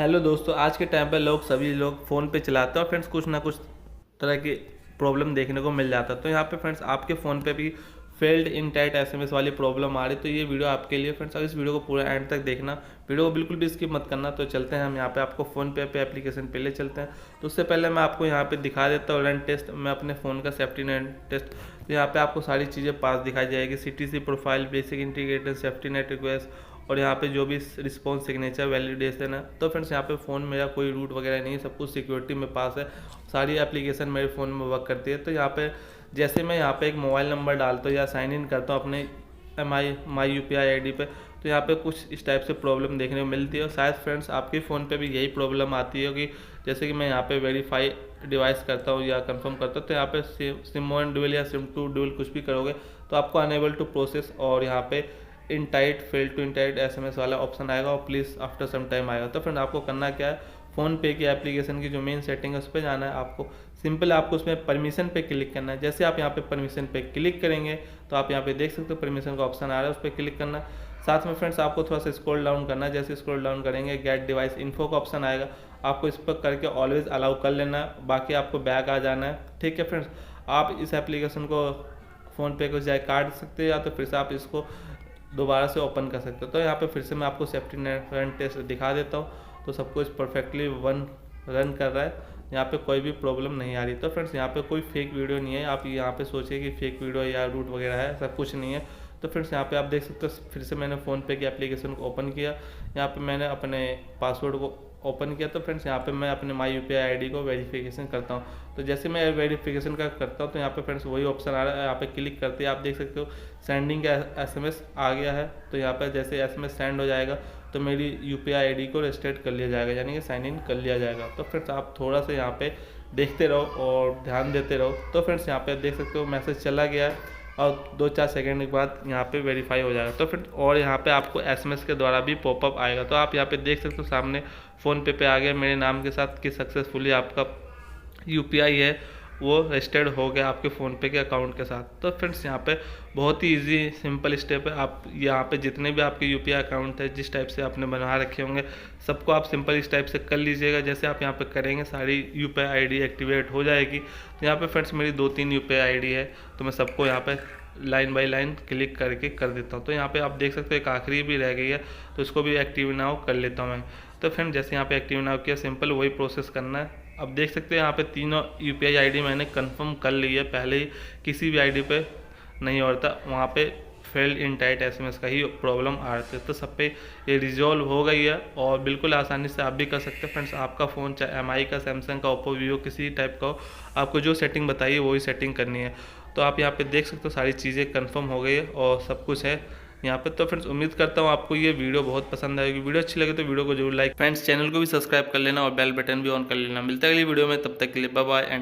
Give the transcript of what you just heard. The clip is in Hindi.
हेलो दोस्तों, आज के टाइम पे सभी लोग फ़ोन पे चलाते हैं और फ्रेंड्स कुछ ना कुछ तरह की प्रॉब्लम देखने को मिल जाता है। तो यहाँ पे फ्रेंड्स आपके फ़ोन पे भी फेल्ड इनटाइट एसएमएस वाली प्रॉब्लम आ रही है, तो ये वीडियो आपके लिए फ्रेंड्स। अब इस वीडियो को पूरा एंड तक देखना, वीडियो को बिल्कुल भी स्किप मत करना। तो चलते हैं हम यहाँ पे आपको फ़ोनपे पे एप्लीकेशन पे ले चलते हैं। तो उससे पहले मैं आपको यहाँ पे दिखा देता हूँ रन टेस्ट, मैं अपने फ़ोन का सेफ्टी नेट टेस्ट। तो यहाँ पे आपको सारी चीज़ें पास दिखाई जाएगी, CTC profile, basic integrated safety net request और यहाँ पे जो भी रिस्पॉन्स सिग्नेचर वैलिडेशन है। तो फ्रेंड्स यहाँ पे फ़ोन मेरा कोई रूट वगैरह नहीं है, सब कुछ सिक्योरिटी में पास है, सारी एप्लीकेशन मेरे फ़ोन में वर्क करती है। तो यहाँ पे जैसे मैं यहाँ पे एक मोबाइल नंबर डालता हूँ या साइन इन करता हूँ अपने माई यूपीआई आईडी पे, तो यहाँ पे कुछ इस टाइप से प्रॉब्लम देखने को मिलती है। और शायद फ्रेंड्स आपके फ़ोन पे भी यही प्रॉब्लम आती है कि जैसे कि मैं यहाँ पे वेरीफाई डिवाइस करता हूँ या कंफर्म करता हूँ, तो यहाँ पे सिम 1 डुअल या सिम 2 डुअल कुछ भी करोगे तो आपको अनेबल टू प्रोसेस और यहाँ पे इनटाइट फेल टू इनटाइट एसएमएस वाला ऑप्शन आएगा और प्लीज़ आफ्टर सम टाइम आएगा। तो फ्रेंड आपको करना क्या है, फ़ोनपे की एप्लीकेशन की जो मेन सेटिंग है उस पर जाना है। आपको सिंपल आपको उसमें परमिशन पे क्लिक करना है। जैसे आप यहाँ पे परमिशन पे क्लिक करेंगे तो आप यहाँ पे देख सकते हो परमिशन का ऑप्शन आ रहा है, उस पर क्लिक करना है। साथ में फ्रेंड्स आपको थोड़ा सा स्क्रॉल डाउन करना है। जैसे स्क्रॉल डाउन करेंगे गेट डिवाइस इन्फो का ऑप्शन आएगा, आपको इस पर करके ऑलवेज अलाउ कर लेना है, बाकी आपको बैक आ जाना है। ठीक है फ्रेंड्स, आप इस एप्लीकेशन को फ़ोनपे को जाए काट सकते हैं या तो फिर से आप इसको दोबारा से ओपन कर सकते हो। तो यहाँ पे फिर से मैं आपको सेफ्टी नेट रन टेस्ट दिखा देता हूँ। तो सब कुछ परफेक्टली रन कर रहा है, यहाँ पे कोई भी प्रॉब्लम नहीं आ रही। तो फ्रेंड्स यहाँ पे कोई फेक वीडियो नहीं है, आप यहाँ पे सोचिए कि फेक वीडियो या रूट वगैरह है, सब कुछ नहीं है। तो फ्रेंड्स यहाँ पे आप देख सकते हो, फिर से मैंने फ़ोनपे की एप्लीकेशन को ओपन किया, यहाँ पे मैंने अपने पासवर्ड को ओपन किया। तो फ्रेंड्स यहाँ पे मैं अपने माई यूपीआई आईडी को वेरिफिकेशन करता हूँ। तो जैसे मैं वेरिफिकेशन का करता हूँ तो यहाँ पे फ्रेंड्स वही ऑप्शन आ रहा है, यहाँ पे क्लिक करते हैं आप देख सकते हो सेंडिंग का एसएमएस आ गया है। तो यहाँ पे जैसे एसएमएस सेंड हो जाएगा तो मेरी यूपीआई आईडी को रजिस्टर्ड कर लिया जाएगा, यानी कि साइन इन कर लिया जाएगा। तो फ्रेंड्स आप थोड़ा सा यहाँ पे देखते रहो और ध्यान देते रहो। तो फ्रेंड्स यहाँ पे देख सकते हो मैसेज चला गया है और 2-4 सेकंड के बाद यहाँ पे वेरीफाई हो जाएगा। तो फिर और यहाँ पे आपको एसएमएस के द्वारा भी पॉपअप आएगा। तो आप यहाँ पे देख सकते हो सामने फ़ोनपे पे आ गया मेरे नाम के साथ कि सक्सेसफुली आपका यूपीआई है वो रजिस्टर्ड हो गया आपके फ़ोनपे के अकाउंट के साथ। तो फ्रेंड्स यहाँ पे बहुत ही इजी सिंपल स्टेप है। आप यहाँ पे जितने भी आपके यूपीआई अकाउंट है जिस टाइप से आपने बना रखे होंगे सबको आप सिंपल इस टाइप से कर लीजिएगा। जैसे आप यहाँ पे करेंगे सारी यूपीआई आईडी एक्टिवेट हो जाएगी। तो यहाँ पे फ्रेंड्स मेरी 2-3 यूपीआई आईडी है, तो मैं सबको यहाँ पे लाइन बाय लाइन क्लिक करके कर देता हूँ। तो यहाँ पे आप देख सकते हो एक आखिरी भी रह गई है, तो इसको भी एक्टिव नाउ कर लेता हूँ मैं। तो फ्रेंड जैसे यहाँ पे एक्टिव नाउ किया, सिंपल वही प्रोसेस करना है। अब देख सकते हैं यहाँ पे तीनों यूपीआई आईडी मैंने कंफर्म कर ली है, पहले ही किसी भी आईडी पे नहीं होता, वहाँ पे फेल्ड इनटाइट एसएमएस का ही प्रॉब्लम आ रही है। तो सब पे ये रिजॉल्व हो गई है और बिल्कुल आसानी से आप भी कर सकते हैं फ्रेंड्स। आपका फ़ोन चाहे एमआई का, सैमसंग का, ओप्पो, वीवो किसी टाइप का हो, आपको जो सेटिंग बताइए वही सेटिंग करनी है। तो आप यहाँ पे देख सकते हो सारी चीज़ें कंफर्म हो गई है और सब कुछ है यहाँ पे। तो फ्रेंड्स उम्मीद करता हूँ आपको ये वीडियो बहुत पसंद आएगी। वीडियो अच्छी लगे तो वीडियो को जरूर लाइक, फ्रेंड्स चैनल को भी सब्सक्राइब कर लेना और बेल बटन भी ऑन कर लेना। मिलता है अगली वीडियो में, तब तक के लिए बाय बाय एंड